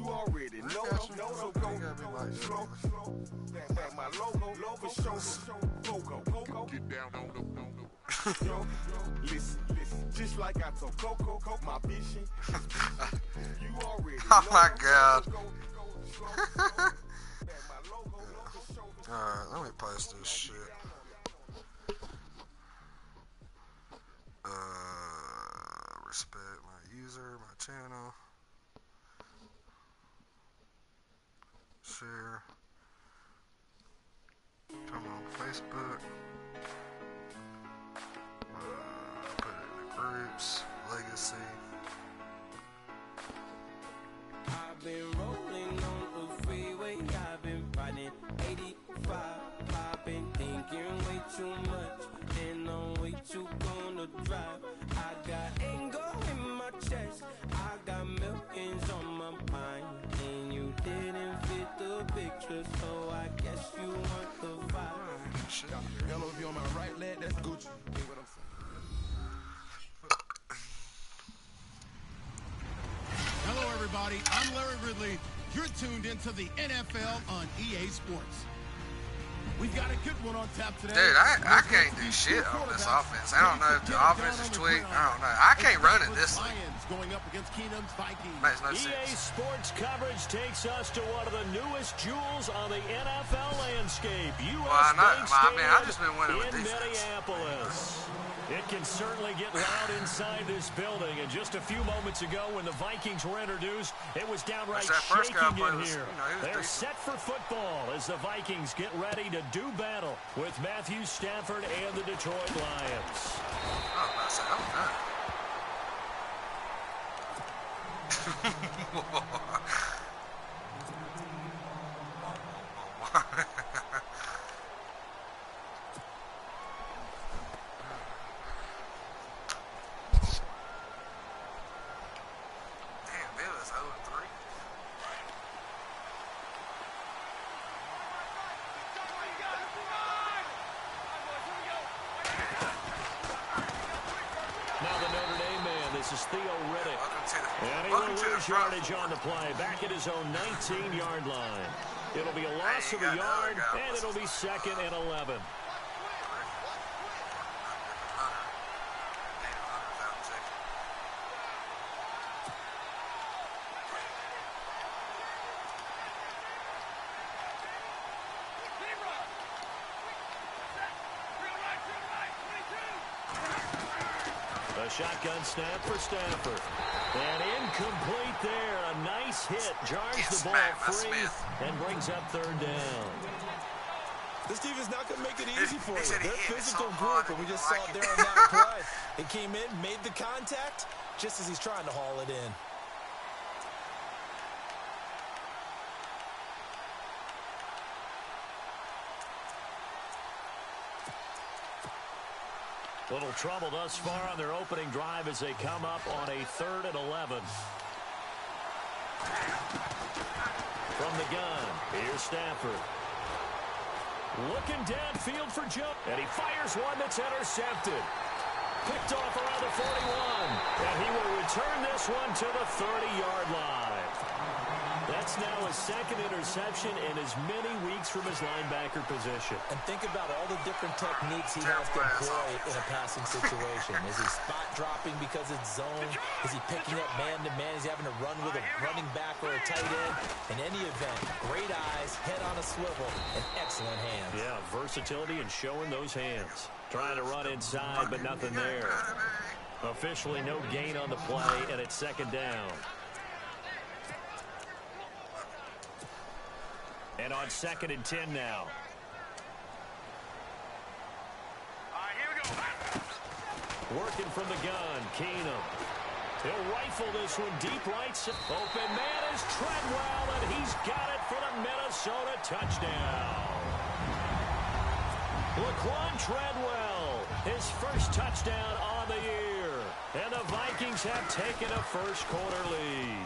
already know. So go slow. Back my logo for show. Pogo. Get down on the. Yo, listen. Just like I told Coco, my vision. You already know. Oh my God. Alright, let me post this shit. Respect my user, my channel. Share. Come on Facebook. Put it in the groups. Legacy. I've been rolling on the freeway. I've been riding 85. I've been thinking way too much, and I'm way too gonna drive. I got anger in my chest. I got millions on my mind, and you didn't fit the picture, so I guess you want the vibe. Yellow if you on my right leg, that's Gucci. What I'm saying. Hello, everybody. I'm Larry Ridley. You're tuned into the NFL on EA Sports. We've got a good one on tap today. Dude, I can't do shit on this offense. I don't know if the offense is tweaked. I don't know. I can't run it this league. Going up against Keenum's Vikings. Makes no EA sense. Sports coverage takes us to one of the newest jewels on the NFL landscape. US Bank Stadium I've just been winning with in defense. Minneapolis. It can certainly get loud inside this building. And just a few moments ago when the Vikings were introduced, it was downright shaking in here. They're set for football as the Vikings get ready to do battle with Matthew Stafford and the Detroit Lions. Oh, that's And he will lose yardage on the play, back at his own 19-yard line. It'll be a loss of a yard, and it'll be 2nd and 11. A shotgun snap for Stafford. And incomplete there. A nice hit. Jars the ball free and brings up 3rd down. This team is not going to make it easy for you. They're a physical group, and we just saw it there on that play. He came in, made the contact, just as he's trying to haul it in. Little trouble thus far on their opening drive as they come up on a 3rd and 11. From the gun, here's Stafford. Looking downfield for Joe. And he fires one that's intercepted. Picked off around the 41. And he will return this one to the 30-yard line. That's now his 2nd interception in as many weeks from his linebacker position. And think about all the different techniques he has to employ in a passing situation. Is he spot dropping because it's zone? Is he picking up man-to-man? Is he having to run with a running back or a tight end? In any event, great eyes, head on a swivel, and excellent hands. Yeah, versatility and showing those hands. Trying to run inside, but nothing there. Officially no gain on the play, and it's 2nd down. And on 2nd and 10 now. Working from the gun, Keenum. He'll rifle this one deep right. Open man is Treadwell, and he's got it for the Minnesota touchdown. Laquan Treadwell, his first touchdown on the year. And the Vikings have taken a first-quarter lead.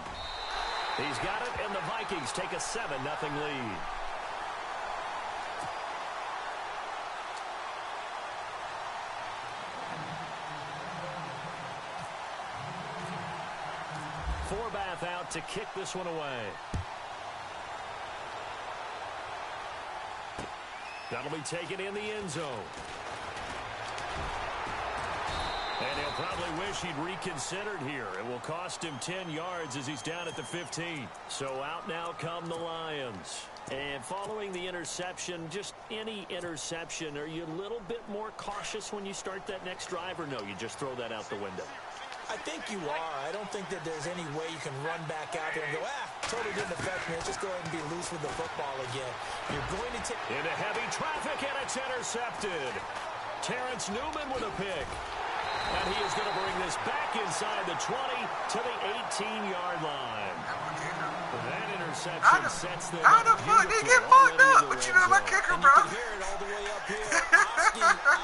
He's got it, and the Vikings take a 7-0 lead. Forbath out out to kick this one away. That'll be taken in the end zone. And he'll probably wish he'd reconsidered here. It will cost him 10 yards as he's down at the 15. So out now come the Lions. And following the interception, just any interception, are you a little bit more cautious when you start that next drive, or no, you just throw that out the window? I think you are. I don't think that there's any way you can run back out there and go, totally didn't affect me. Let's just go ahead and be loose with the football again. You're going to take... Into heavy traffic, and it's intercepted. Terrence Newman with a pick. And he is going to bring this back inside the 20 to the 18-yard line. That interception sets them How the fuck did he get fucked up? What you know about kicker, bro? You can hear it all the way up here.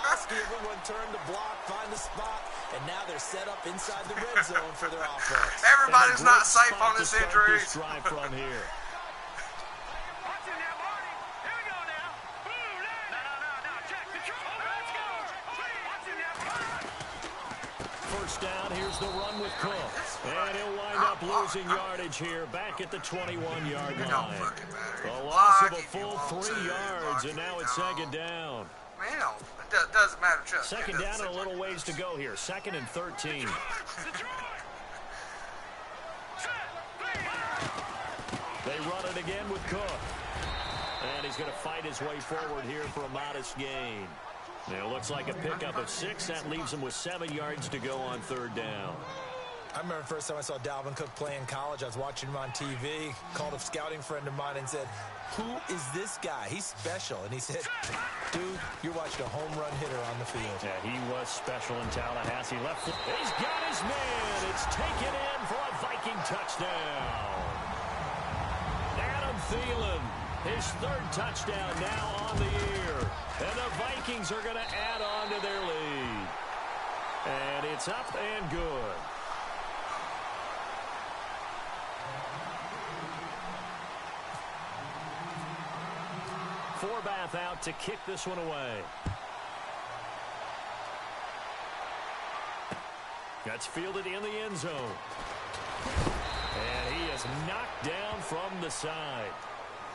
Oski, everyone turned to block, find a spot, and now they're set up inside the red zone for their offense. Everybody's not safe on this injury. Drive from here. First down, here's the run with Cook. And he'll wind up losing yardage here, back at the 21-yard line. A loss of a full 3 yards, and now it's second down. Man, it doesn't matter, Chuck. Second down and a little ways to go here. 2nd and 13. They run it again with Cook. And he's going to fight his way forward here for a modest gain. Now, it looks like a pickup of 6. That leaves him with 7 yards to go on third down. I remember the first time I saw Dalvin Cook play in college. I was watching him on TV, called a scouting friend of mine and said, "Who is this guy? He's special." And he said, "Dude, you're watching a home run hitter on the field." Yeah, he was special in Tallahassee. Left foot. He's got his man. It's taken in for a Viking touchdown. Adam Thielen, his 3rd touchdown now on the year. And the Vikings are going to add on to their lead. And it's up and good. Forbath out to kick this one away. That's fielded in the end zone. And he is knocked down from the side.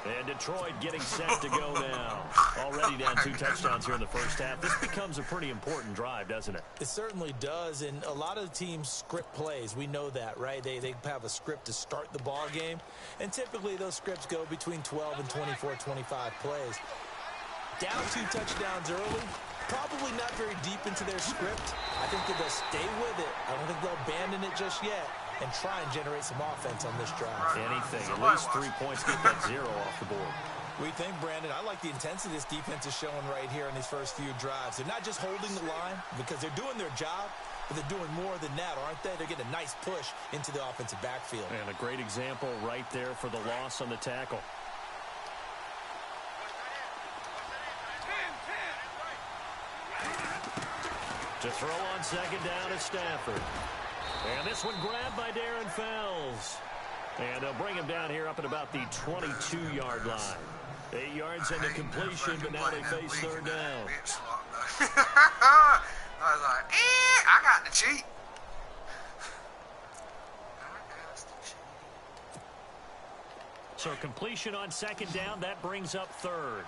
And Detroit getting set to go now. Already down 2 touchdowns here in the first half. This becomes a pretty important drive, doesn't it? It certainly does, and a lot of teams script plays. We know that, right? They have a script to start the ball game, and typically those scripts go between 12 and 24, 25 plays. Down 2 touchdowns early, probably not very deep into their script. I think that they'll stay with it. I don't think they'll abandon it just yet and try and generate some offense on this drive. Anything, at least 3 points, get that 0 off the board. We think, Brandon, I like the intensity this defense is showing right here in these first few drives. They're not just holding the line because they're doing their job, but they're doing more than that, aren't they? They're getting a nice push into the offensive backfield. And a great example right there for the loss on the tackle. To throw on second down is Stafford. And this one grabbed by Darren Fells. And they'll bring him down here up at about the 22-yard line. 8 yards into completion, but now they face third down. I was like, I got the cheat. So completion on second down, that brings up third.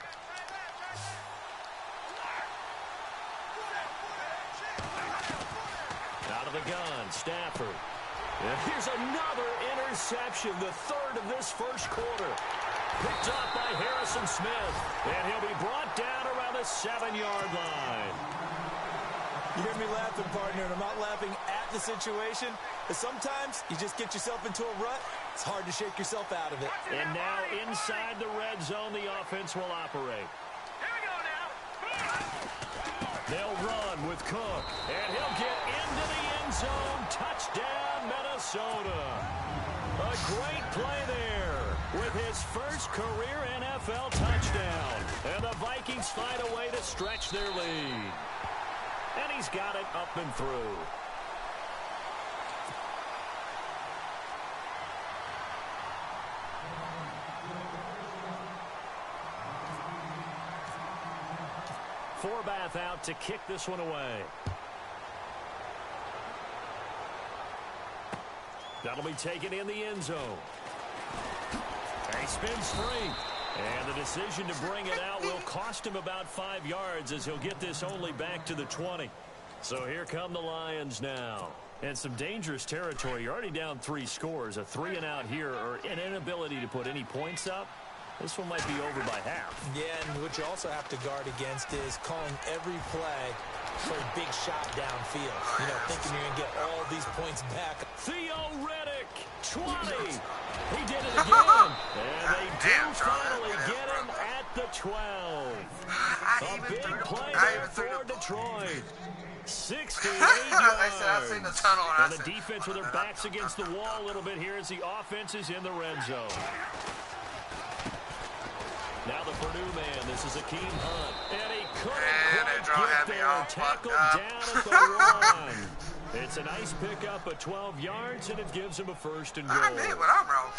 Out of the gun, Stafford. And here's another interception, the 3rd of this first quarter. Picked off by Harrison Smith. And he'll be brought down around the 7-yard line. You hear me laughing, partner, and I'm not laughing at the situation. But sometimes you just get yourself into a rut. It's hard to shake yourself out of it. And now inside the red zone, the offense will operate. They'll run with Cook, and he'll get into the end zone. Touchdown, Minnesota. A great play there with his first career NFL touchdown. And the Vikings find a way to stretch their lead. And he's got it up and through. Forbath out to kick this one away. That'll be taken in the end zone. He spins free. And the decision to bring it out will cost him about 5 yards as he'll get this only back to the 20. So here come the Lions now. And some dangerous territory. You're already down 3 scores. A 3-and-out here or an inability to put any points up. This one might be over by half. Yeah, and what you also have to guard against is calling every play for a big shot downfield. You know, thinking you're going to get all these points back. Theo Riddick, 20. He did it again. And they do finally get him at the 12. A big play there for Detroit. 68 yards. And the defense with their backs against the wall a little bit here as the offense is in the red zone. Now the Purdue man, this is Akeem Hunt. And he couldn't quite get there. Tackled down at the 1. It's a nice pickup of 12 yards, and it gives him a 1st and goal. I did, but I'm wrong.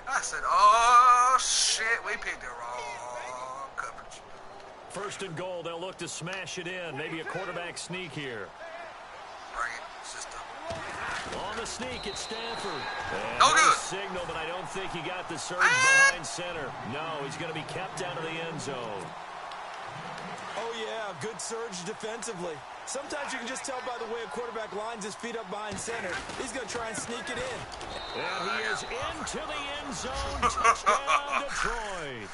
I said, oh, shit, we picked the wrong coverage. 1st and goal, they'll look to smash it in. Maybe a quarterback sneak here. Bring it, system. On the sneak, it's Stanford. And no good. Signal, but I don't think he got the surge behind center. No, he's going to be kept out of the end zone. Oh, yeah, good surge defensively. Sometimes you can just tell by the way a quarterback lines his feet up behind center. He's going to try and sneak it in. And he is into the end zone. Touchdown, Detroit.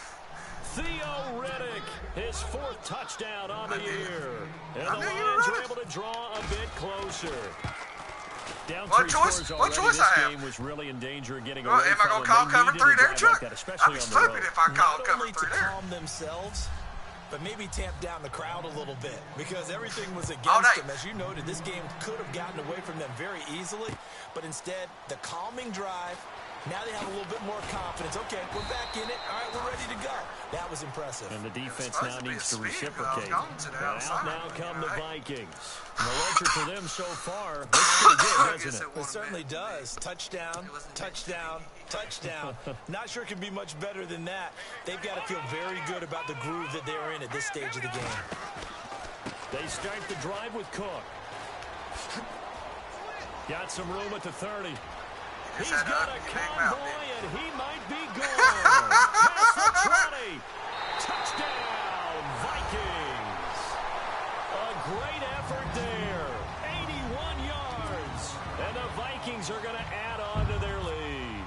Theo Riddick, his 4th touchdown on the year. And the Lions are able to draw a bit closer. Down 3 scores already. This game was really in danger of getting away from them. Am I going to call cover 3 there, Chuck? I'd be stupid if I called cover 3 there. Calm themselves, but maybe tamp down the crowd a little bit because everything was against them. As you noted, this game could have gotten away from them very easily, but instead, the calming drive, now they have a little bit more confidence. Okay, we're back in it. All right, we're ready to go. That was impressive. And the defense now needs to reciprocate. And out now come the Vikings. And the ledger for them so far looks pretty good, doesn't it? It certainly does. Touchdown, touchdown, touchdown. Not sure it can be much better than that. They've got to feel very good about the groove that they're in at this stage of the game. They start the drive with Cook. Got some room at the 30. He's got a convoy, and he might be gone. Past the 20. Touchdown, Vikings. A great effort there. 81 yards. And the Vikings are going to add on to their lead.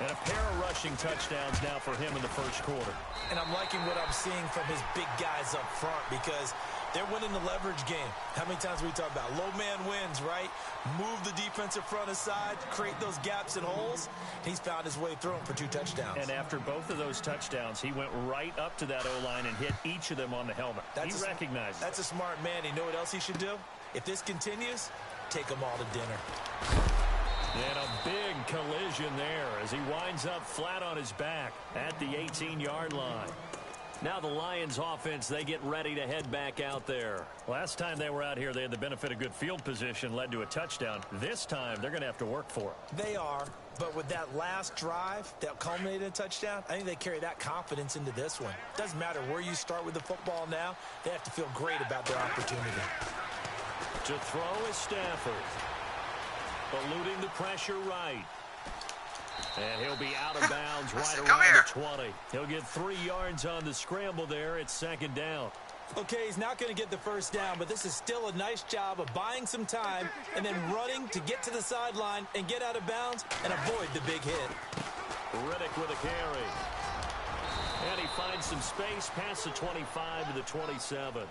And a pair of rushing touchdowns now for him in the 1st quarter. And I'm liking what I'm seeing from his big guys up front because they're winning the leverage game. How many times we talk about low man wins, right? Move the defensive front aside, create those gaps and holes. He's found his way through them for 2 touchdowns. And after both of those touchdowns, he went right up to that O-line and hit each of them on the helmet. He recognized it. That's a smart man. You know what else he should do? If this continues, take them all to dinner. And a big collision there as he winds up flat on his back at the 18-yard line. Now the Lions offense, they get ready to head back out there. Last time they were out here, they had the benefit of good field position, led to a touchdown. This time, they're going to have to work for it. They are, but with that last drive that culminated in a touchdown, I think they carry that confidence into this one. Doesn't matter where you start with the football now, they have to feel great about their opportunity. To throw is Stafford. Eluding the pressure right. And he'll be out of bounds right around the 20. He'll get 3 yards on the scramble there. It's 2nd down. Okay, he's not going to get the 1st down, but this is still a nice job of buying some time and then running to get to the sideline and get out of bounds and avoid the big hit. Riddick with a carry. And he finds some space past the 25 to the 27.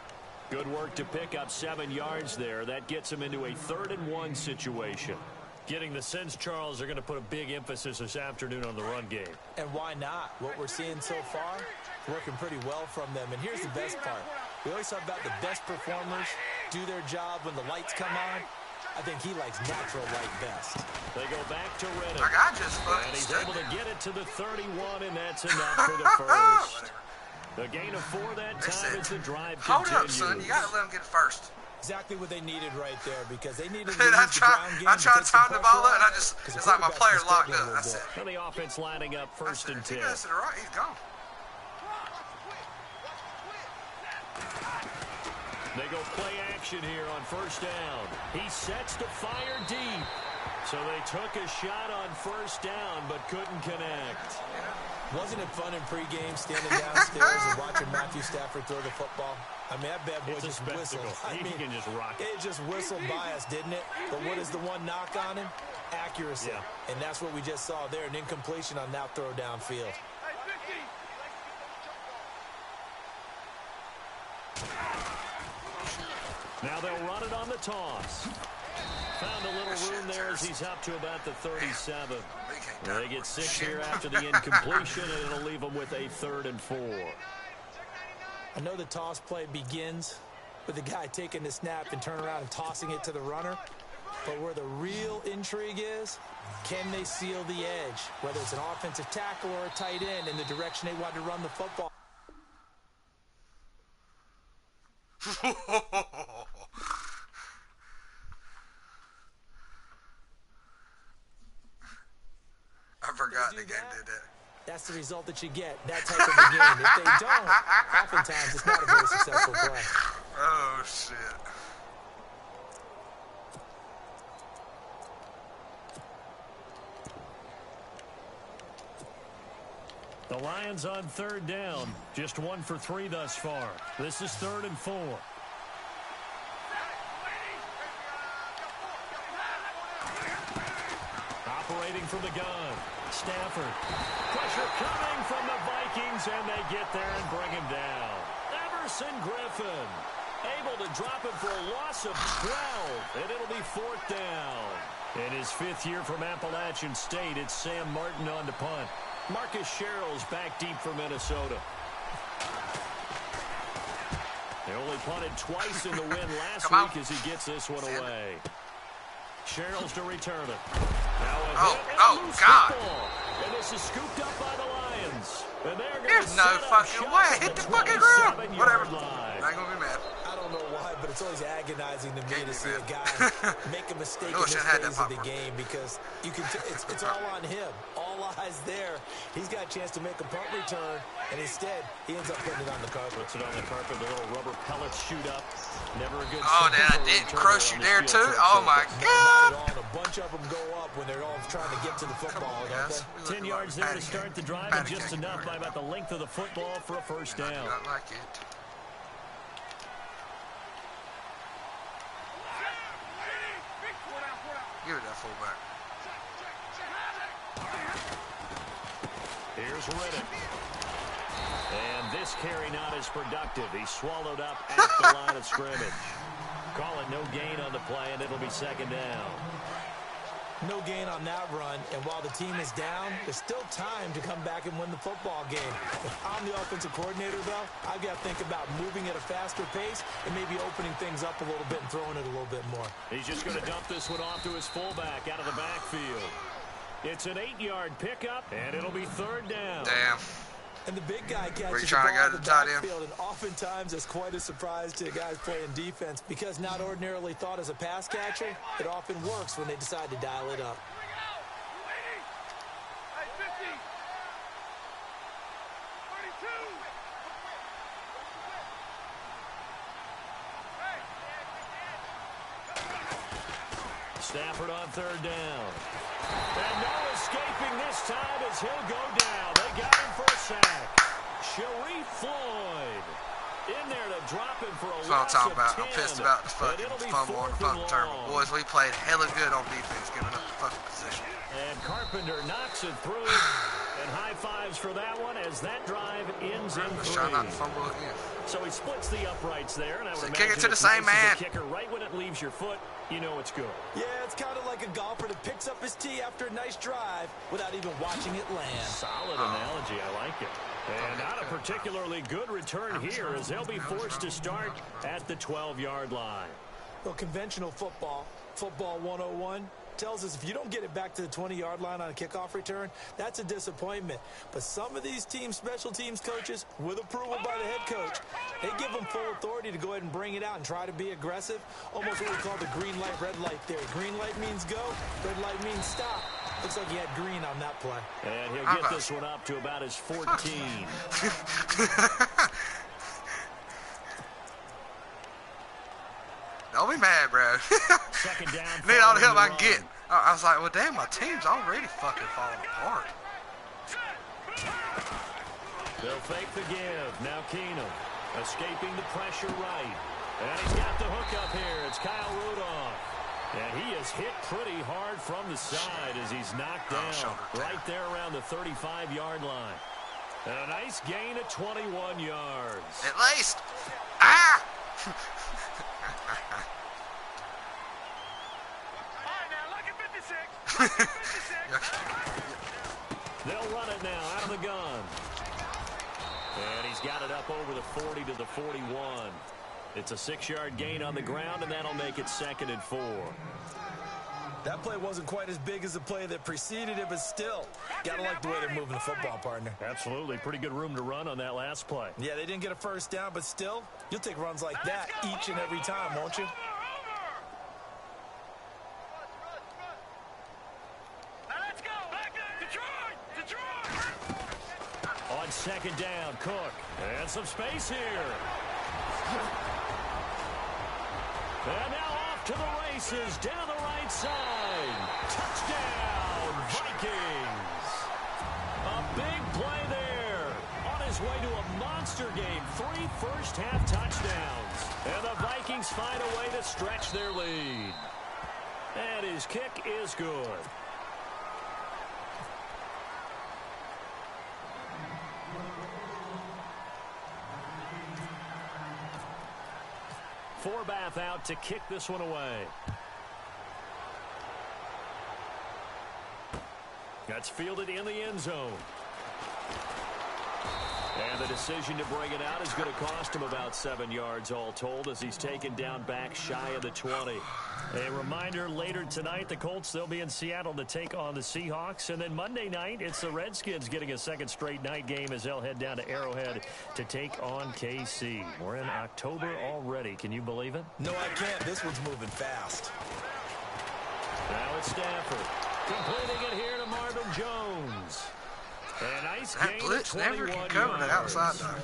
Good work to pick up 7 yards there. That gets him into a 3rd and 1 situation. Getting the sense, Charles, are going to put a big emphasis this afternoon on the run game. And why not? What we're seeing so far, working pretty well from them. And here's the best part. We always talk about the best performers do their job when the lights come on. I think he likes natural light best. They go back to Riddick. And he's able to get it to the 31, and that's enough for the 1st. The gain of 4 that time as the drive continues. Hold up, son. You got to let him get 1st. Exactly what they needed right there because they needed to I try to time the ball up, and it's like my player's locked up. That's it. And the offense lining up 1st and 10. He goes to the right. He's gone. They go play action here on 1st down. He sets to fire deep. So they took a shot on first down, but couldn't connect. Wasn't it fun in pregame standing downstairs and watching Matthew Stafford throw the football? I mean, that bad boy just whistled. You can just rock it. It just whistled by us, didn't it? But what is the one knock on him? Accuracy. Yeah. And that's what we just saw there, an incompletion on that throw downfield. Now they'll run it on the toss. Found a little room there as he's up to about the 37. They get 6 here after the incompletion, and it'll leave them with a 3rd and 4. I know the toss play begins with the guy taking the snap and turning around and tossing it to the runner. But where the real intrigue is, can they seal the edge? Whether it's an offensive tackle or a tight end in the direction they want to run the football. I forgot the game did that. That's the result that you get, that type of a game. If they don't, oftentimes it's not a very successful play. Oh, shit. The Lions on 3rd down. Just 1 for 3 thus far. This is 3rd and 4. Operating from the gun. Stafford. Pressure coming from the Vikings, and they get there and bring him down. Everson Griffin able to drop him for a loss of 12, and it'll be 4th down. In his 5th year from Appalachian State, it's Sam Martin on to punt. Marcus Sherrill's back deep for Minnesota. They only punted twice in the win last week as he gets this one away. Sherrill's to return it. Now a hit, God. Football. And this is scooped up by the Lions. And they're going There's no fucking way. Hit the fucking ground. Whatever. I ain't gonna be mad. I don't know why, but it's always agonizing to me to see a guy make a mistake in this had phase of the game because you can. It's all on him. All eyes there. He's got a chance to make a punt return, and instead he ends up putting it on the carpet. Puts it on the carpet. The little rubber pellets shoot up. Never a good. Oh, then I didn't crush you there too. Oh my God! And a bunch of them go up when they're all trying to get to the football. Guys. 10 yards there to start the drive, and just enough by about the length of the football for a first down. I like it. Give it that fullback. Here's Riddick. And this carry not as productive. He's swallowed up at the line of scrimmage. Call it no gain on the play, and it'll be 2nd down. No gain on that run, and while the team is down, there's still time to come back and win the football game. If I'm the offensive coordinator, though, I've got to think about moving at a faster pace and maybe opening things up a little bit and throwing it a little bit more. He's just going to dump this one off to his fullback out of the backfield. It's an 8-yard pickup, and it'll be 3rd down. Damn. And the big guy catches the trying to ball go in to the the tight end? backfield, and oftentimes it's quite a surprise to guys playing defense because not ordinarily thought as a pass catcher, it often works when they decide to dial it up. Stafford on 3rd down. And no escaping this time as he'll go down. They got him for a sack. Sharif Floyd in there to drop him for a loss of 10. I'm pissed about the fucking fumble on the punt return. Boys, we played hella good on defense, giving up the fucking position. And Carpenter knocks it through. And high fives for that one as that drive ends in 3. Try not to fumble again. So he splits the uprights there, and I would Kick imagine it to the it's same nice man. as a kicker right when it leaves your foot, you know it's good. Yeah, it's kind of like a golfer that picks up his tee after a nice drive without even watching it land. Solid analogy. I like it. And not a particularly good return here as they'll be forced to start at the 12-yard line. Well, conventional football 101, tells us if you don't get it back to the 20-yard line on a kickoff return, that's a disappointment. But some of these team special teams coaches, with approval by the head coach, they give them full authority to go ahead and bring it out and try to be aggressive. Almost what we call the green light, red light theory. Green light means go, red light means stop. Looks like he had green on that play. And he'll get this one up to about his 14. Don't be mad, bro. Second down. Need all the help I can get. I was like, well, damn, my team's already fucking falling apart. They'll fake the give. Now Keenum escaping the pressure right. And he's got the hook up here. It's Kyle Rudolph. And he is hit pretty hard from the side as he's knocked down right there around the 35-yard line. And a nice gain of 21 yards. At least. Ah! They'll run it now out of the gun. And he's got it up over the 40 to the 41. It's a 6-yard gain on the ground, and that'll make it 2nd and 4. That play wasn't quite as big as the play that preceded it, but still, gotta like the way they're moving the football, partner. Absolutely. Pretty good room to run on that last play. Yeah, they didn't get a first down, but still, you'll take runs like that each and every time, won't you? On 2nd down, Cook. And some space here. And now off to the races, down the right side. Touchdown, Vikings. A big play there. On his way to a monster game. 3 first-half touchdowns. And the Vikings find a way to stretch their lead. And his kick is good. Forbath out to kick this one away. That's fielded in the end zone. And the decision to bring it out is going to cost him about 7 yards all told as he's taken down back shy of the 20. A reminder, later tonight, the Colts, they'll be in Seattle to take on the Seahawks. And then Monday night, it's the Redskins getting a second straight night game as they'll head down to Arrowhead to take on KC. We're in October already. Can you believe it? No, I can't. This one's moving fast. Now it's Stafford. Completing it here to Marvin Jones. A nice That gain blitz of never 21 can cover that yards. outside though.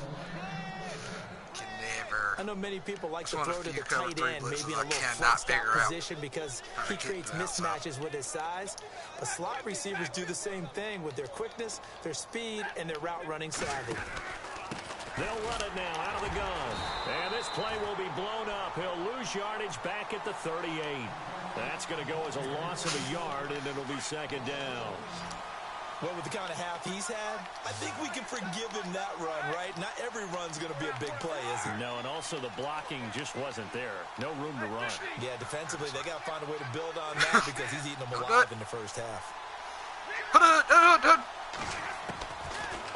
Can never. I know many people like to One of throw to few the cover tight three end, maybe blitzes in a I little cannot flexed out figure out position because how to he get creates to the outside. mismatches with his size. But slot receivers do the same thing with their quickness, their speed, and their route running savvy. They'll run it now out of the gun. And this play will be blown up. He'll lose yardage back at the 38. That's going to go as a loss of a yard, and it'll be 2nd down. Well, with the kind of half he's had, I think we can forgive him that run, right? Not every run's going to be a big play, is it? No, and also the blocking just wasn't there. No room to run. Yeah, defensively, they got to find a way to build on that because he's eating them alive in the first half.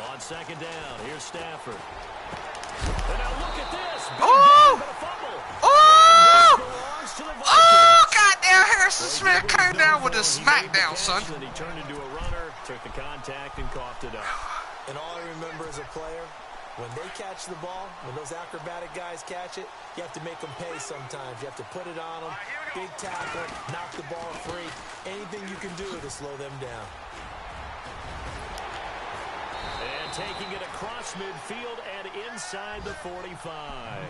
On 2nd down, here's Stafford. And now look at this. Big Oh! but a fumble. Oh! Belongs to the Vikings. Oh! Goddamn, Harrison Smith came down with a smackdown, son. And he turned into a runner, took the contact, and coughed it up. And all I remember as a player, when they catch the ball, when those acrobatic guys catch it, you have to make them pay sometimes. You have to put it on them, big tackle, knock the ball free. Anything you can do to slow them down. And taking it across midfield and inside the 45.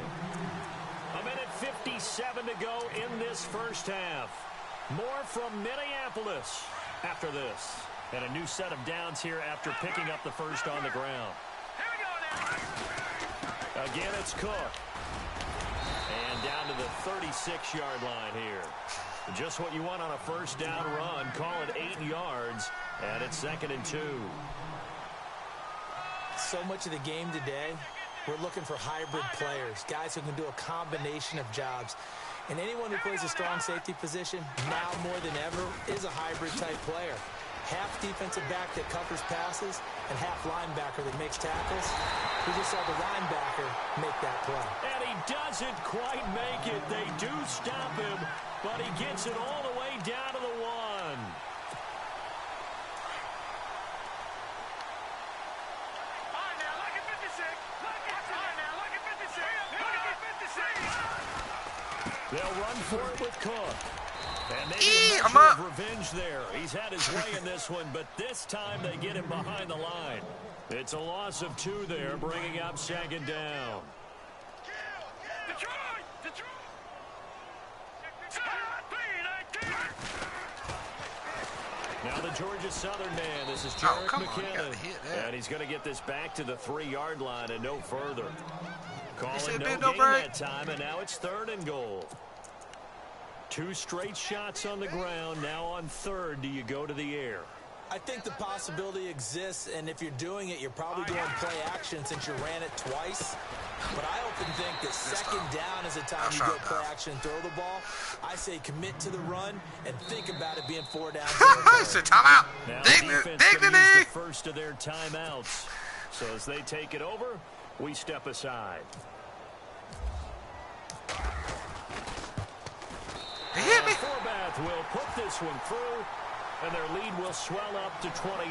A minute 57 to go in this first half. More from Minneapolis after this. And a new set of downs here after picking up the first on the ground. Again, it's Cook. And down to the 36-yard line here. Just what you want on a first down run. Call it 8 yards. And it's 2nd and 2. So much of the game today, we're looking for hybrid players, guys who can do a combination of jobs. And anyone who plays a strong safety position, now more than ever, is a hybrid-type player. Half defensive back that covers passes and half linebacker that makes tackles. We just saw the linebacker make that play. And he doesn't quite make it. They do stop him, but he gets it all the way down to the 1. They'll run for it with Cook. And maybe a measure of revenge there. He's had his way in this one, but this time they get him behind the line. It's a loss of 2 there, bringing up 2nd down. Georgia Southern man. This is Oh, Jarek come on. You McKinnon. gotta hit that. And he's going to get this back to the 3-yard line and no further. Calling said no no gain break. that time, and now it's 3rd and goal. 2 straight shots on the ground. Now on 3rd, do you go to the air? I think the possibility exists, and if you're doing it, you're probably doing play action since you ran it twice. But I often think that second down is a time you go play action and throw the ball. I say commit to the run and think about it being 4 down. It's a timeout. Now the defense gonna use Dignity. the first of their timeouts. So as they take it over, we step aside. He hit me. Forbath will put this one through, and their lead will swell up to 28.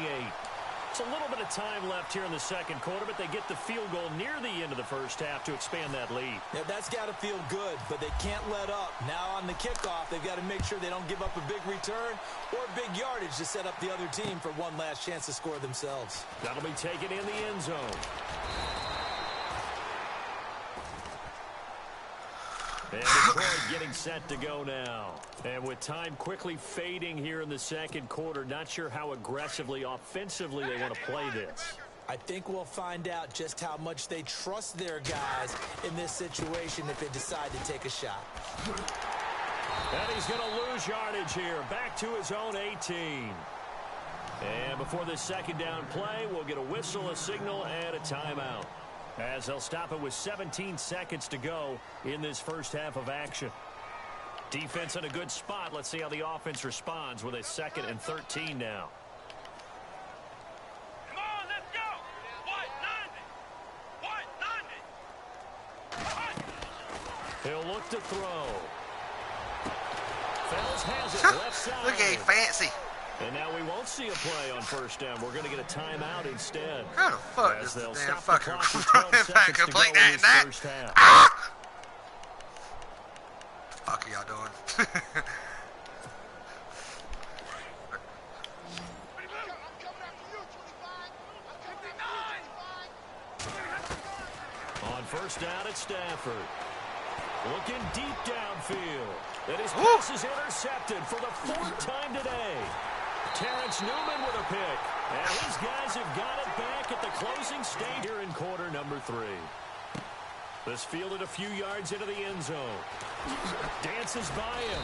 It's a little bit of time left here in the second quarter, but they get the field goal near the end of the first half to expand that lead. Yeah, that's got to feel good, but they can't let up. Now on the kickoff, they've got to make sure they don't give up a big return or big yardage to set up the other team for one last chance to score themselves. That'll be taken in the end zone. And Detroit getting set to go now. And with time quickly fading here in the second quarter, not sure how aggressively, offensively they want to play this. I think we'll find out just how much they trust their guys in this situation if they decide to take a shot. And he's going to lose yardage here. Back to his own 18. And before this second down play, we'll get a whistle, a signal, and a timeout, as they'll stop it with 17 seconds to go in this first half of action. Defense in a good spot. Let's see how the offense responds with a 2nd and 13 now. Come on, let's go. White 90. He'll look to throw. Fells has it left side. Look at he fancy. And now we won't see a play on first down. We're going to get a timeout instead. How the fuck As does the they'll damn stop the fucker clock with 12 running back seconds to complete go in that this and that? first half. Ah! What the fuck are y'all doing? On first down at Stafford. Looking deep downfield. And his pass is intercepted for the 4th time today. Terrence Newman with a pick. And his guys have got it back at the closing stage here in quarter number 3. This fielded a few yards into the end zone. Dances by him.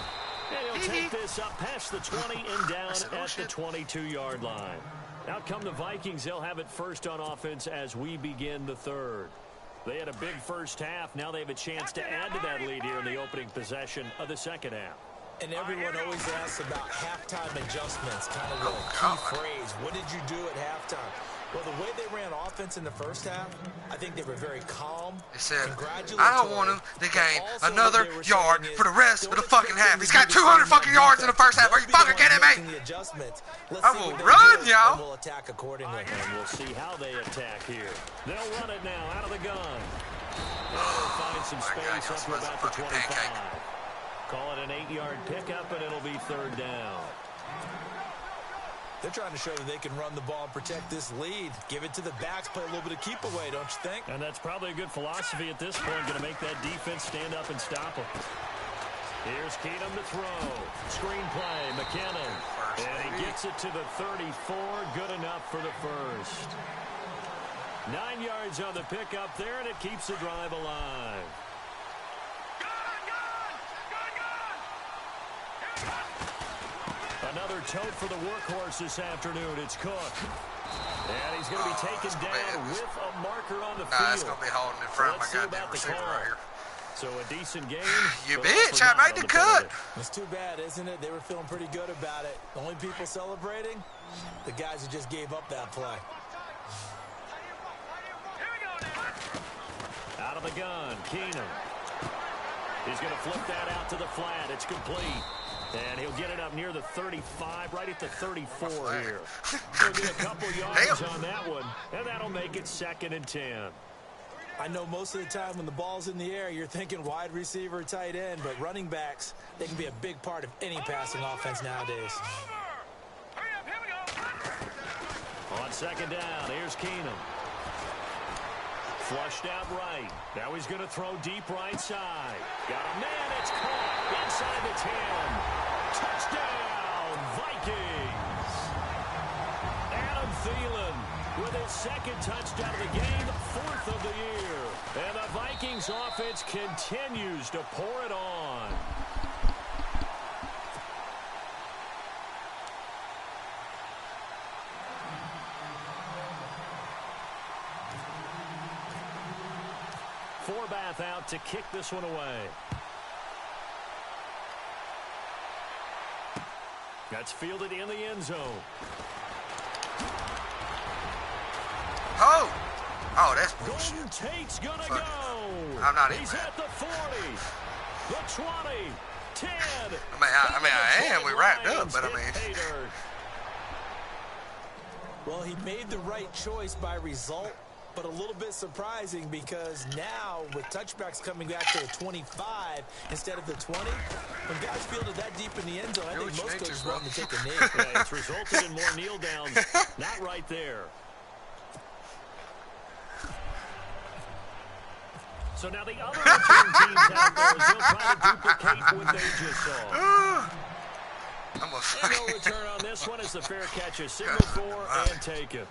And he'll take this up past the 20 and down at the 22-yard line. Out come the Vikings. They'll have it first on offense as we begin the 3rd. They had a big first half. Now they have a chance to add to that lead here in the opening possession of the second half. And everyone always asks about halftime adjustments, kind of the key phrase. What did you do at halftime? Well, the way they ran offense in the first half, I think they were very calm. He said, I don't want him to gain another yard for the rest of the fucking half. He's got 200 fucking yards in the first half. Are you fucking kidding me? I will run, y'all. We'll attack accordingly. And we'll see how they attack here. They'll run it now out of the gun. They'll find some space up to about the 25. Call it an 8-yard pickup, and it'll be 3rd down. They're trying to show that they can run the ball and protect this lead. Give it to the backs, play a little bit of keep away, don't you think? And that's probably a good philosophy at this point, going to make that defense stand up and stop them. Here's Keenum to throw. Screen play, McKinnon. And he gets it to the 34. Good enough for the first. 9 yards on the pickup there, and it keeps the drive alive. Another tote for the workhorse this afternoon. It's Cook. And he's going to be taken down with a marker on the field. Nah, it's going to be holding in front of my goddamn receiver right here. So a decent game. You bitch, I made the cut. It's too bad, isn't it? They were feeling pretty good about it. The only people celebrating, the guys who just gave up that play. Out of the gun, Keenum. He's going to flip that out to the flat. It's complete. And he'll get it up near the 35, right at the 34 here. He'll get a couple yards on that one, and that'll make it 2nd and 10. I know most of the time when the ball's in the air, you're thinking wide receiver, tight end, but running backs, they can be a big part of any passing offense nowadays. On 2nd down, here's Keenum. Flushed out right. Now he's going to throw deep right side. Got a man, it's caught inside the 10. Touchdown, Vikings. Thielen with his second touchdown of the game, 4th of the year. And the Vikings offense continues to pour it on. Forbath out to kick this one away. That's fielded in the end zone. Oh! Oh, that's bullshit. Golden Tate's gonna Fuck. go. I'm not even He's mad. at the 40, the 20, 10. I am. We wrapped up, but I mean. Well, he made the right choice by result, but a little bit surprising because now with touchbacks coming back to the 25 instead of the 20, when guys fielded that deep in the end zone, I think most coaches want to take a knee. Yeah, it's resulted in more kneel downs. Not right there. So now the other return teams out there as they'll try to duplicate what they just saw. And no return on this one as the fair catch is signaled for and taken.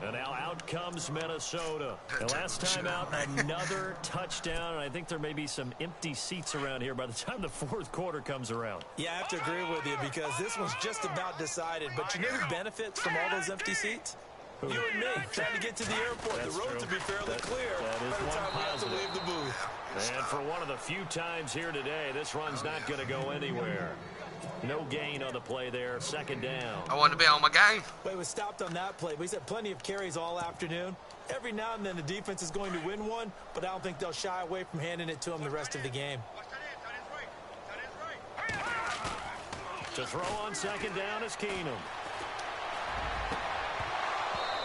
And now out comes Minnesota. And last time out, another touchdown. And I think there may be some empty seats around here by the time the 4th quarter comes around. Yeah, I have to agree with you because this one's just about decided. But you know who benefits from all those empty seats? You and me, trying to get to the airport. That's the road true. to be fairly clear that is by the one time we have to positive. leave the booth. And for one of the few times here today, this run's not going to go anywhere. No gain on the play there. 2nd down. I wanted to be on my game. Well, he was stopped on that play, but he's had plenty of carries all afternoon. Every now and then the defense is going to win one, but I don't think they'll shy away from handing it to him the rest of the game. To throw on 2nd down is Keenum.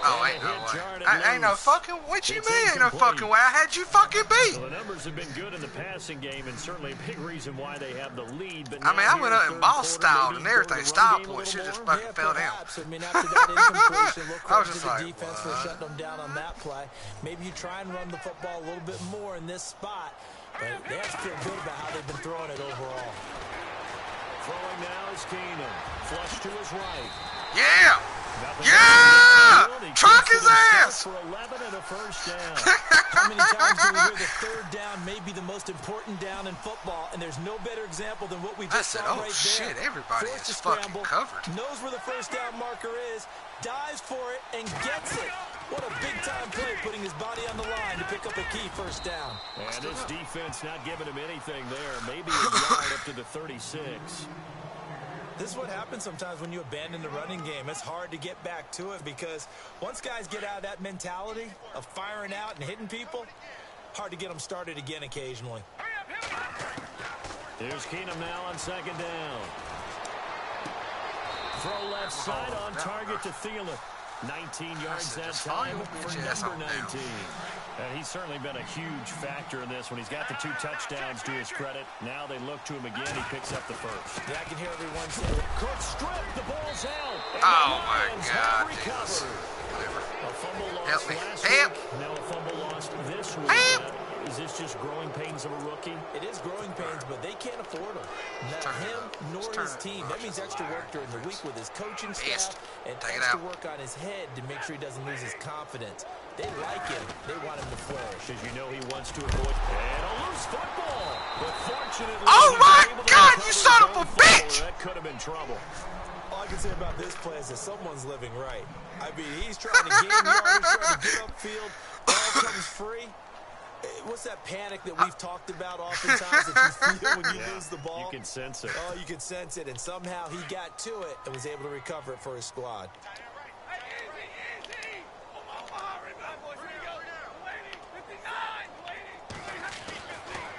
Oh, ain't no way. Ain't no fucking, what you mean ain't no fucking way? I had you fucking beat. Well, the numbers have been good in the passing game and certainly a big reason why they have the lead. But I mean, I went up and ball styled and everything. Style point should just fucking fell down. I mean, after that incompletion, look I was credit just to the like, defense for shutting them down on that play. Maybe you try and run the football a little bit more in this spot, but they have to feel good about how they've been throwing it overall. Throwing now is Keenum. Flush to his right. Yeah! Yeah! Truck his ass! For 11 and a 1st down. How many times do we hear the 3rd down may be the most important down in football, and there's no better example than what we just saw right there. Shit, everybody Forced is to fucking scramble, covered. knows where the 1st down marker is, dives for it, and gets it. What a big-time play, putting his body on the line to pick up a key 1st down. And this defense not giving him anything there. Maybe a yard up to the 36. This is what happens sometimes when you abandon the running game. It's hard to get back to it because once guys get out of that mentality of firing out and hitting people, hard to get them started again occasionally. Here's Keenum now on 2nd down. Throw left side on target to Thielen. 19 yards that time for number 19. And he's certainly been a huge factor in this when he's got the 2 touchdowns to his credit. Now they look to him again. He picks up the 1st. Yeah, I can hear everyone say, Cook strip. The ball's out. And Oh, the my Lions God. have recovered. A fumble lost Help me. last Help. week. Now a fumble lost this week. Help. Is this just growing pains of a rookie? it is growing pains, but they can't afford them. Not him nor his team. That means extra work during the week with his coaching staff and extra work on his head to make sure he doesn't lose his confidence. They like him. They want him to flourish. As you know, he wants to avoid. And a loose football. But fortunately, Oh my he was able to God, recover you son his of a own fumble. bitch! That could have been trouble. All I can say about this play is that someone's living right. I mean, he's trying to gain yards, trying to get upfield. Ball comes free. What's that panic that we've talked about oftentimes that you feel when you lose the ball? You can sense it. Oh, you can sense it, and somehow he got to it and was able to recover it for his squad.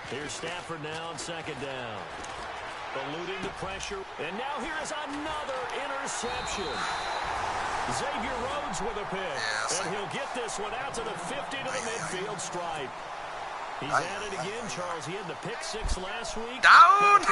Here's Stafford now on 2nd down. Eluding the pressure. And now here's another interception. Xavier Rhodes with a pick. And he'll get this one out to the 50 to the midfield stripe. He's at it again, Charles. He had the pick 6 last week. Down!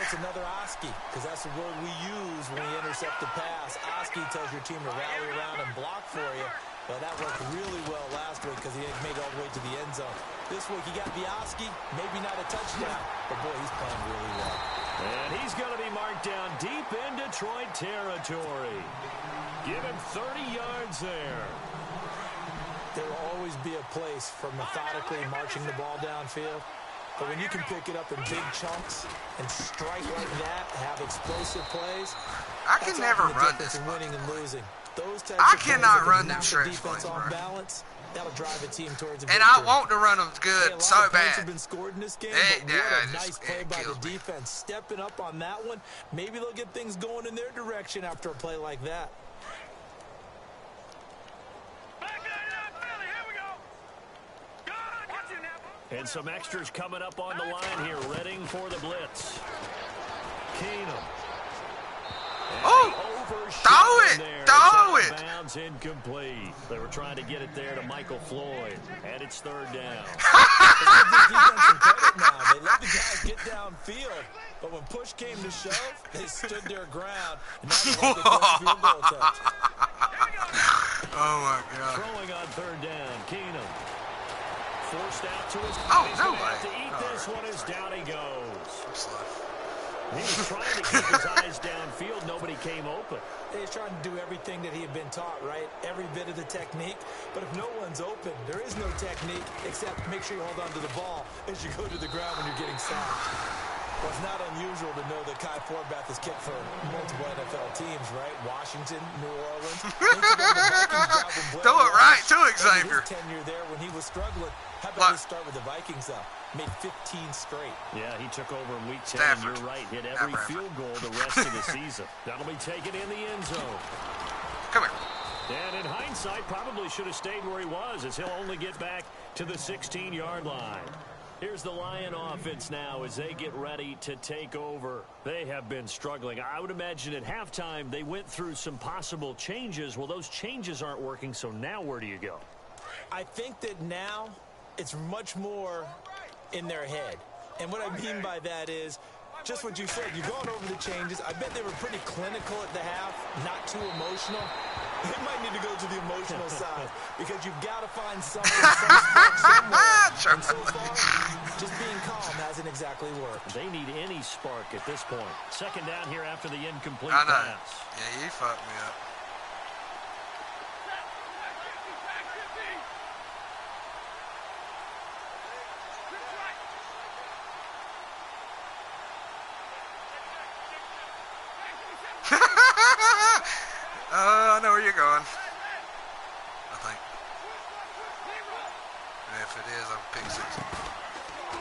It's another Oski, because that's the word we use when we intercept the pass. Oski tells your team to rally around and block for you. But that worked really well last week because he had made it all the way to the end zone. This week he got the Oski, maybe not a touchdown, but boy, he's playing really well. And he's going to be marked down deep in Detroit territory. Give him 30 yards there. There will always be a place for methodically marching the ball downfield. But when you can pick it up in big chunks and strike like that, have explosive plays, I can never run this in winning and losing. Those types I of cannot plays run that them can stretch knock the defense plays, off bro. balance, that'll drive a team towards a And victory. I want to run them good, Hey, a lot so of points have bad. been scored in this game, It- but yeah, what a it just- nice play it by the kills me. defense. Stepping up on that one, maybe they'll get things going in their direction after a play like that. And some extras coming up on the line here, readying for the blitz. Keenum. Oh! Throw it! Throw it! Bounds incomplete. They were trying to get it there to Michael Floyd, and it's third down. They let the guys get downfield, but when push came to shove, they stood their ground. And now they have the field goal attempt. Oh my God. Throwing on third down, Keenum. Forced out to his Oh, He's no gonna have way. to eat All this right. one as down he goes. I'm slow. He was trying to keep his eyes downfield. Nobody came open. He's trying to do everything that he had been taught, right? Every bit of the technique. But if no one's open, there is no technique except make sure you hold on to the ball as you go to the ground when you're getting sacked. Well, it's not unusual to know that Kai Forbath has kicked for multiple NFL teams, right? Washington, New Orleans. Throw it right to Xavier. His tenure there when he was struggling. How about What? his start with the Vikings, though? Made 15 straight. Yeah, he took over in week 10, Stafford. and you're right. Hit every Stafford. field goal the rest of the season. That'll be taken in the end zone. Come here. And in hindsight, probably should have stayed where he was, as he'll only get back to the 16-yard line. Here's the Lion offense now as they get ready to take over. They have been struggling. I would imagine at halftime they went through some possible changes. Well, those changes aren't working, so now where do you go? I think that now it's much more in their head. And what I mean by that is just what you said. You've gone over the changes. I bet they were pretty clinical at the half, not too emotional. They might need to go to the emotional side because you've got to find something, some spark somewhere. And so far, just being calm hasn't exactly worked. They need any spark at this point. Second down here after the incomplete I know. pass. Yeah, you fucked me up. I know where you're going. I think. And if it is, I'll pick six.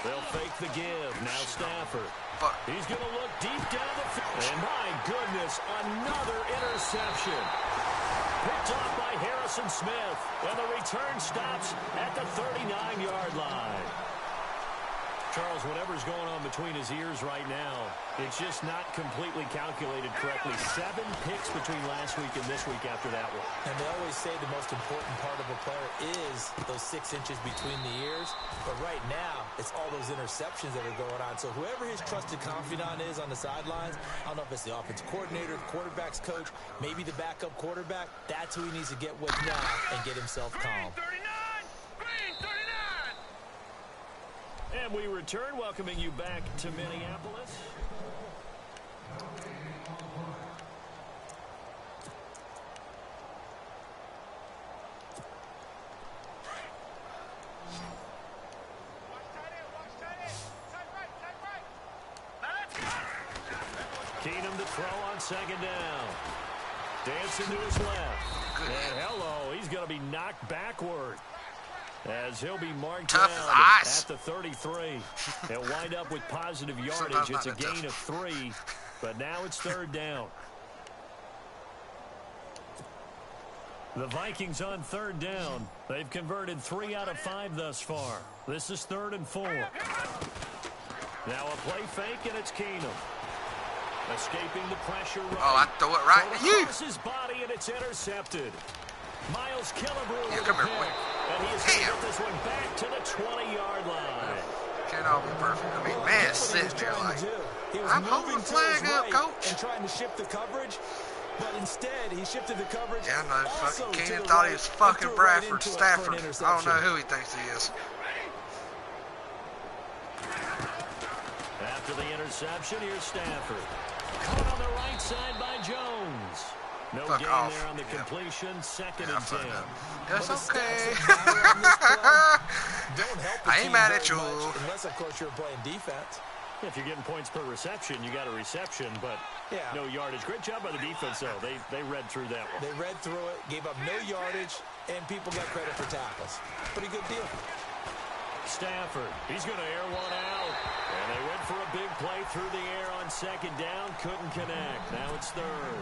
They'll fake the give. Now Stafford. Fuck. He's going to look deep down the field. And my goodness, another interception. Picked off by Harrison Smith. And the return stops at the 39-yard line. Charles, whatever's going on between his ears right now, it's just not completely calculated correctly. 7 picks between last week and this week after that one. And they always say the most important part of a player is those 6 inches between the ears. But right now, it's all those interceptions that are going on. So whoever his trusted confidant is on the sidelines, I don't know if it's the offensive coordinator, the quarterback's coach, maybe the backup quarterback, that's who he needs to get with now and get himself calm. And we return, welcoming you back to Minneapolis. Keenum to throw on second down. Dancing to his left. And hello, he's going to be knocked backward. As he'll be marked Tough down as ice. at the 33. He'll wind up with positive yardage. It's a gain of 3, but now it's third down. The Vikings on third down. They've converted 3 out of 5 thus far. This is 3rd and 4. Now a play fake, and it's Keenum. Escaping the pressure right. Oh, I throw it right to you. Across his body, and it's intercepted. Miles Killebrew Yeah, with come a here, boy. pick. And he is going to get this one back to the 20-yard line. Can't all be perfect. I mean, man, sitting there like, I'm holding the flag up, coach. And trying to shift the coverage, but instead he shifted the coverage. Yeah, I know. Also Fucking to Keenan the thought right, he was and fucking threw it right Bradford into it for an Stafford. I don't interception. know who he thinks he is. After the interception, here's Stafford. Caught on the right side by Jones. No Fuck gain off. there on the completion. Second and 10. That's okay. Don't help I ain't mad at you. Unless, of course, you're playing defense. If you're getting points per reception, you got a reception, but no yardage. Great job by the defense, though. They read through that one. They read through it, gave up no yardage, and people got credit for tackles. Pretty good deal. Stafford, he's going to air one out. And they went for a big play through the air on second down. Couldn't connect. Now it's third.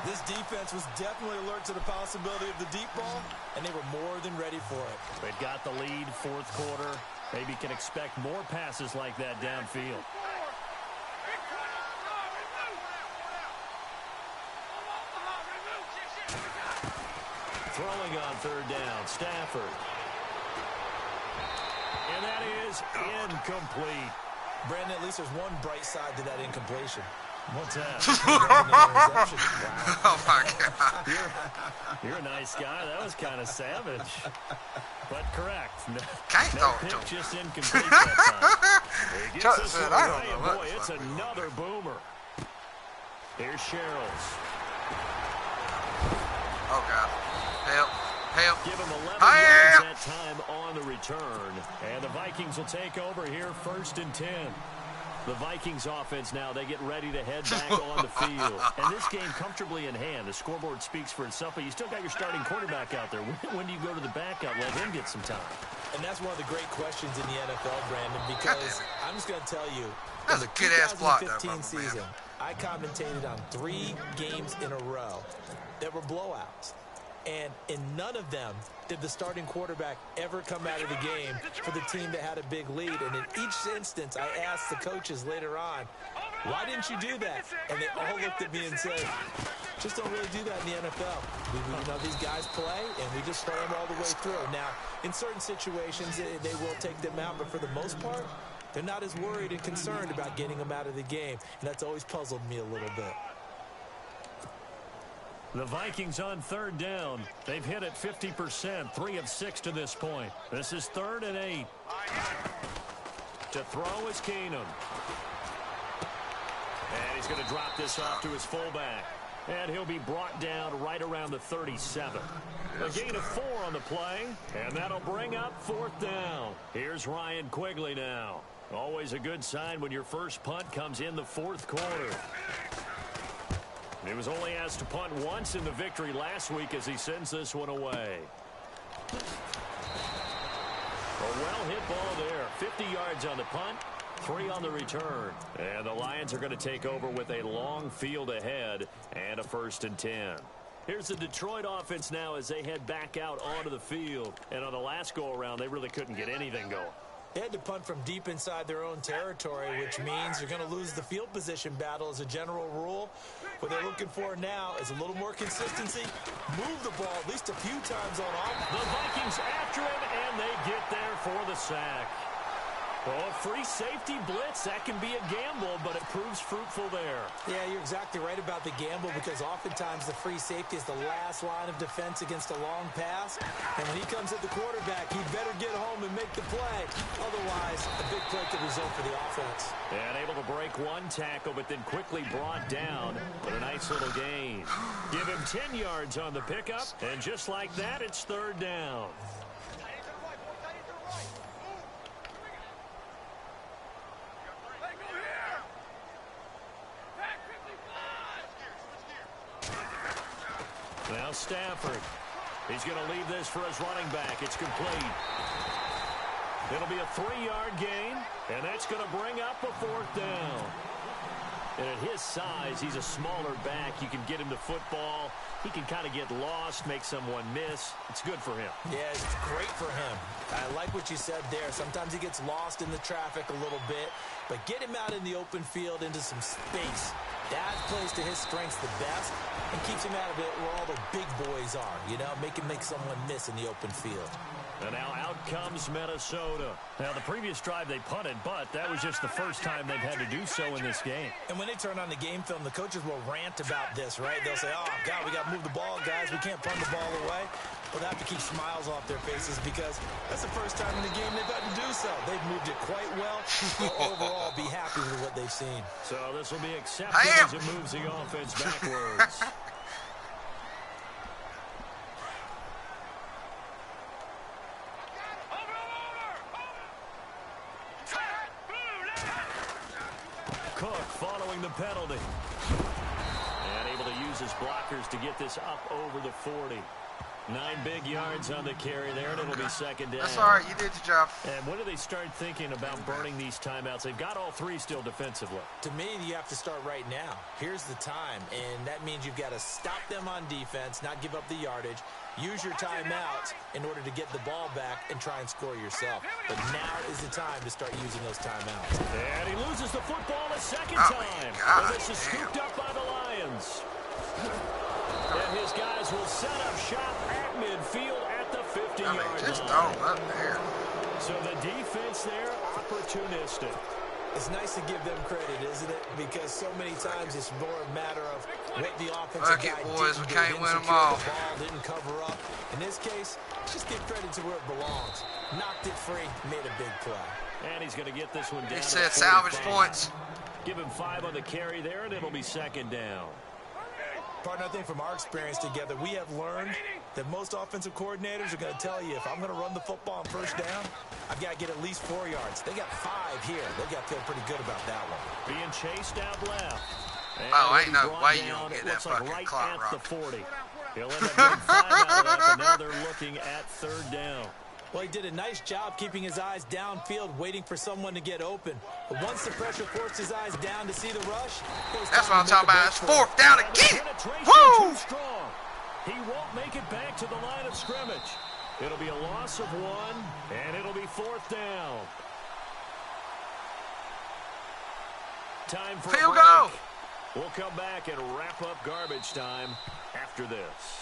This defense was definitely alert to the possibility of the deep ball, and they were more than ready for it. They've got the lead, fourth quarter. Maybe can expect more passes like that downfield. Throwing on third down, Stafford. And that is incomplete. Brandon, at least there's one bright side to that incompletion. What's that? Oh, my God. You're a nice guy. That was kind of savage. But correct. Can't No throw it to pitch, him. just incomplete that time. He gets Chuck this said, one I don't away, know and what boy, the it's fuck we doing. another boomer. Here's Sherrills. Oh, God. Help. Help. Give him 11 I yards am. that time on the return. And the Vikings will take over here, 1st and 10. The Vikings offense now, they get ready to head back on the field. And this game comfortably in hand. The scoreboard speaks for itself, but you still got your starting quarterback out there. When do you go to the backup? Let him get some time. And that's one of the great questions in the NFL, Brandon, because I'm just going to tell you, That was a good-ass block, though, 2015 brother, season, man. I commentated on 3 games in a row that were blowouts. And in none of them did the starting quarterback ever come out of the game for the team that had a big lead. And in each instance, I asked the coaches later on, why didn't you do that? And they all looked at me and said, just don't really do that in the NFL. You know, these guys play, and we just play them all the way through. Now, in certain situations, they will take them out, but for the most part, they're not as worried and concerned about getting them out of the game. And that's always puzzled me a little bit. The Vikings on third down. They've hit it 50%, 3 of 6 to this point. This is 3rd and 8. To throw is Keenum. And he's going to drop this off to his fullback. And he'll be brought down right around the 37. A gain of 4 on the play, and that'll bring up 4th down. Here's Ryan Quigley now. Always a good sign when your first punt comes in the 4th quarter. He was only asked to punt once in the victory last week as he sends this one away. A well-hit ball there. 50 yards on the punt, 3 on the return. And the Lions are going to take over with a long field ahead and a 1st and 10. Here's the Detroit offense now as they head back out onto the field. And on the last go-around, they really couldn't get anything going. They had to punt from deep inside their own territory, which means you're going to lose the field position battle as a general rule. What they're looking for now is a little more consistency. Move the ball at least a few times on offense. The Vikings after him, and they get there for the sack. Oh, free safety blitz. That can be a gamble, but it proves fruitful there. Yeah, you're exactly right about the gamble because oftentimes the free safety is the last line of defense against a long pass. And when he comes at the quarterback, he better get home and make the play. Otherwise, a big play could result for the offense. And able to break one tackle, but then quickly brought down. But a nice little gain. Give him 10 yards on the pickup, and just like that, it's 3rd down. Now Stafford. He's going to leave this for his running back. It's complete. It'll be a 3-yard gain, and that's going to bring up a 4th down. And at his size, he's a smaller back. You can get him the football. He can kind of get lost, make someone miss. It's good for him. Yeah, it's great for him. I like what you said there. Sometimes he gets lost in the traffic a little bit, but get him out in the open field into some space. That plays to his strengths the best and keeps him out of it where all the big boys are, you know, make someone miss in the open field. And now out comes Minnesota. Now, the previous drive they punted, but that was just the first time they've had to do so in this game. And when they turn on the game film, the coaches will rant about this, right? They'll say, oh, God, we got to move the ball, guys. We can't punt the ball away. Well, they have to keep smiles off their faces because that's the first time in the game they've had to do so. They've moved it quite well. They'll overall be happy with what they've seen. So this will be accepted as it moves the offense backwards. Cook following the penalty. And able to use his blockers to get this up over the 40. 9 big yards on the carry there, and it'll be second down. That's all right. You did your job. And when do they start thinking about burning these timeouts? They've got all 3 still defensively. To me, you have to start right now. Here's the time, and that means you've got to stop them on defense, not give up the yardage, use your timeouts in order to get the ball back and try and score yourself. But now is the time to start using those timeouts. And he loses the football a second time. And this is scooped up by the Lions. And his guys will set up shop at midfield at the 50-yard line. Just throw him up there. So the defense there, opportunistic. It's nice to give them credit, isn't it? Because so many times it's more a matter of what the offensive Fuck guy it, boys. We didn't do. can't Didn't win them secure all. the ball, didn't cover up. In this case, just give credit to where it belongs. Knocked it free, made a big play. And he's going to get this one down. He said salvage points. Give him 5 on the carry there, and it'll be second down. Partner, I think from our experience together, we have learned that most offensive coordinators are going to tell you, if I'm going to run the football on first down, I've got to get at least 4 yards. They got 5 here. They've got to feel pretty good about that one. Being chased out left. And oh, ain't no way you down, don't get it that looks like fucking right clock at rocked. the 40. He'll end up getting 5 out of that, and now they're looking at third down. Well, he did a nice job keeping his eyes downfield, waiting for someone to get open. But once the pressure forced his eyes down to see the rush, that's what I'm talking about. It's 4th down again. Woo! Woo! Too strong. He won't make it back to the line of scrimmage. It'll be a loss of 1, and it'll be 4th down. Time for Field a break. goal. We'll come back and wrap up garbage time after this.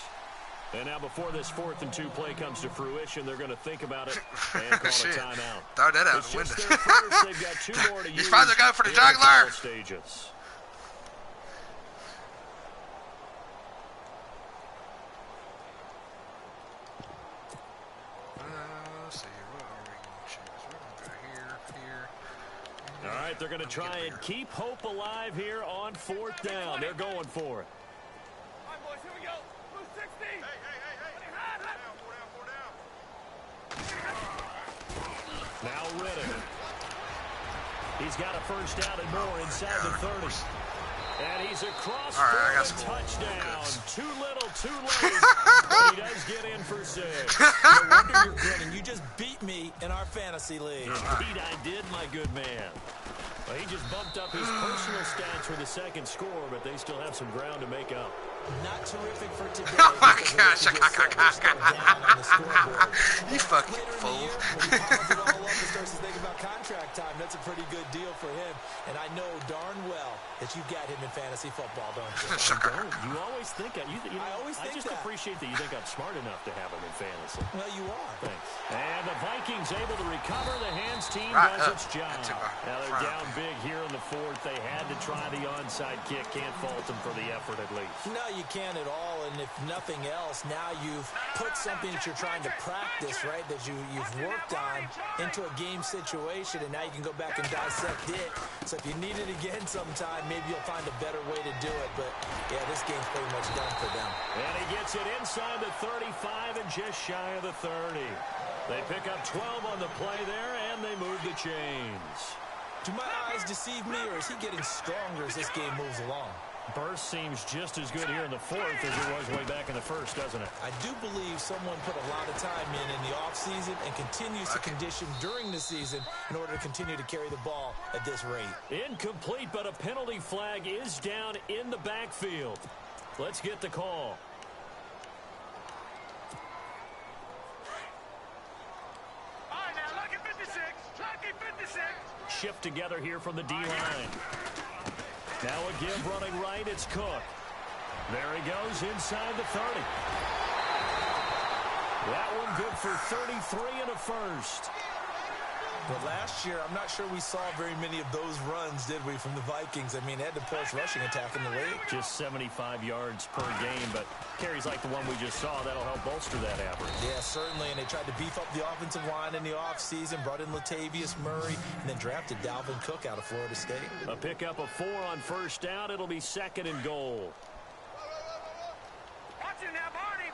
And now before this 4th and 2 play comes to fruition, they're going to think about it and call a timeout. Throw that out It's the window. just their first. They've got 2 more to use. You're supposed to go for the in jugular. final stages. Let's see, what are we going to choose? We're going to go here. All right, they're going to try and keep hope alive here on 4th down. They're going for it. All right, boys, here we go. Blue 60. Hey. Now Riddick. He's got a first down and more inside the 30. And he's across for a touchdown. Too little, too late. But he does get in for 6. No wonder you're grinning. You just beat me in our fantasy league. Indeed, I did, my good man. Well, he just bumped up his personal stats for the second score, but they still have some ground to make up. Not terrific for today. Oh my gosh. You fucking fool. When he piles it all up and starts to think about contract time, that's a pretty good deal for him. And I know darn well that you've got him in fantasy football, don't you? You always think that. I just appreciate that you think I'm smart enough to have him in fantasy. Well, you are. Thanks. And the Vikings able to recover. The hands team does its job. Now they're down big here in the 4th. They had to try the onside kick. Can't fault them for the effort at least. No, you can't at all. And if nothing else, now you've put something that you're trying to practice, right, that you've worked on into a game situation, and now you can go back and dissect it. So if you need it again sometime, maybe you'll find a better way to do it. But, yeah, this game's pretty much done for them. And he gets it inside the 35 and just shy of the 30. They pick up 12 on the play there, and they move the chains. Do my eyes deceive me, or is he getting stronger as this game moves along? Burst seems just as good here in the 4th as it was way back in the 1st, doesn't it? I do believe someone put a lot of time in the offseason and continues to condition during the season in order to continue to carry the ball at this rate. Incomplete, but a penalty flag is down in the backfield. Let's get the call. All right, now, lucky 56. Lucky 56. Shift together here from the D-line. Now a give running right, it's Cook. There he goes inside the 30. That one good for 33 and a first. But last year, I'm not sure we saw very many of those runs, did we, from the Vikings? I mean, they had the post rushing attack in the league. Just 75 yards per game, but carries like the one we just saw, that'll help bolster that average. Yeah, certainly, and they tried to beef up the offensive line in the offseason, brought in Latavius Murray, and then drafted Dalvin Cook out of Florida State. A pickup of 4 on first down. It'll be 2nd and goal. Watch it now, Barney.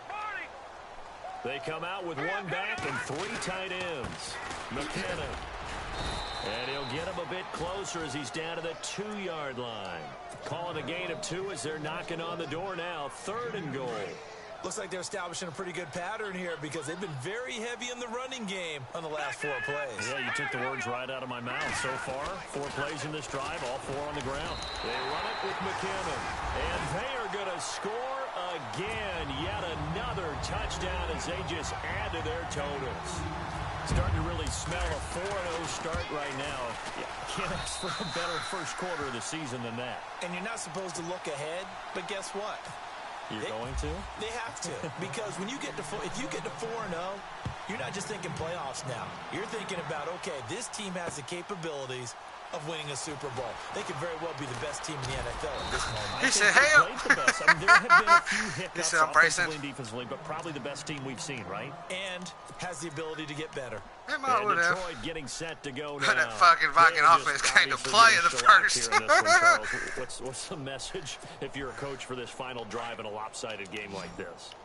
They come out with 1 back and 3 tight ends. McKinnon And he'll get him a bit closer as he's down to the 2-yard line. Calling a gain of 2 as they're knocking on the door now. 3rd and goal. Looks like they're establishing a pretty good pattern here because they've been very heavy in the running game on the last 4 plays. Yeah, you took the words right out of my mouth. So far, 4 plays in this drive, all 4 on the ground. They run it with McKinnon. And they are going to score again. Yet another touchdown as they just add to their totals. Starting to really smell a 4-0 start right now. Yeah, can't ask for a better first quarter of the season than that. And you're not supposed to look ahead, but guess what? You're going to? They have to, because when you get to if you get to 4-0, you're not just thinking playoffs now. You're thinking about, okay, this team has the capabilities of winning a Super Bowl. They could very well be the best team in the NFL at this moment. He said, "Hell." The best. I mean, there have been a few hiccups offensively and "I'm defensively, but probably the best team we've seen, right? And has the ability to get better. It might And would have. Detroit getting set to go now. That fucking Viking They're offense just came to obviously play in gonna the shellac first. here in this one, Charles. What's the message if you're a coach for this final drive in a lopsided game like this?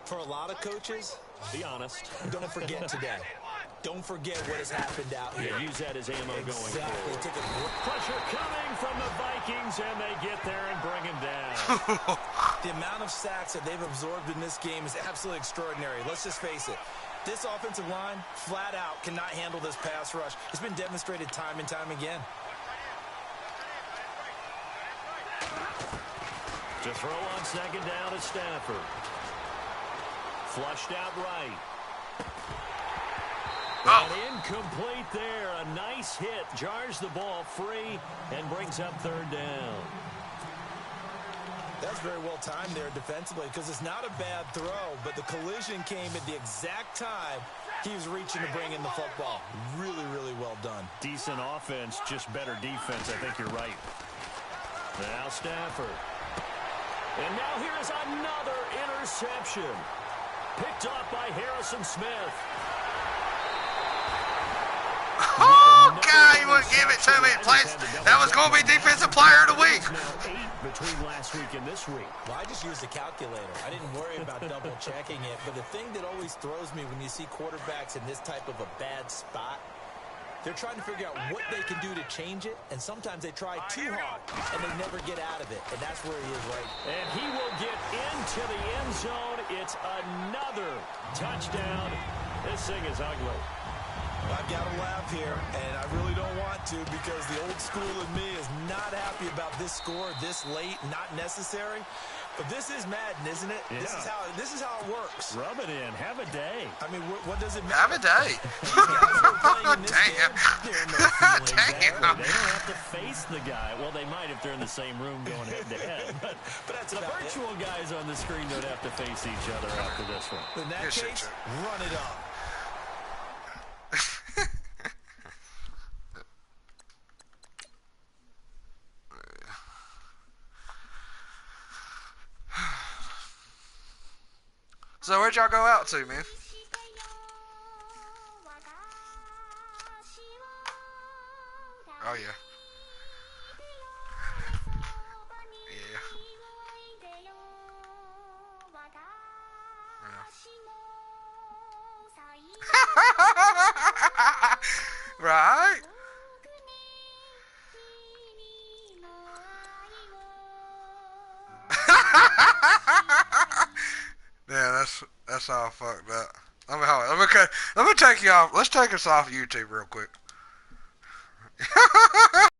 For a lot of coaches, Be honest. don't forget today. Don't forget what has happened out here. Yeah, use that as ammo going Exactly. forward. Take a Pressure coming from the Vikings, and they get there and bring him down. The amount of sacks that they've absorbed in this game is absolutely extraordinary. Let's just face it. This offensive line, flat out, cannot handle this pass rush. It's been demonstrated time and time again. To throw on 2nd down is Stafford. Flushed out right. And incomplete there. A nice hit. Jars the ball free and brings up 3rd down. That's very well timed there defensively because it's not a bad throw, but the collision came at the exact time he was reaching to bring in the football. Really, really well done. Decent offense, just better defense. I think you're right. Now Stafford. And now here's another interception. Picked off by Harrison Smith. Oh, God, he wouldn't give it to me. That was going to be Defensive Player of the Week. Between last week and this week. Well, I just used the calculator. I didn't worry about double checking it. But the thing that always throws me when you see quarterbacks in this type of a bad spot, they're trying to figure out what they can do to change it. And sometimes they try too hard, and they never get out of it. And that's where he is right. And he will get into the end zone. It's another touchdown. This thing is ugly. I've got to laugh here, and I really don't want to because the old school in me is not happy about this score this late, not necessary. But this is Madden, isn't it? Yeah. This is how it works. Rub it in. Have a day. I mean, what does it matter? Have a day. Damn. Exactly. They don't have to face the guy. Well, they might if they're in the same room going head-to-head. But that's the about virtual guys on the screen don't have to face each other after this one. In that case, run it up. So where'd y'all go out to, man? Oh, yeah. Yeah. Right? Yeah, that's all fucked up. Let me take you off. Let's take us off YouTube real quick.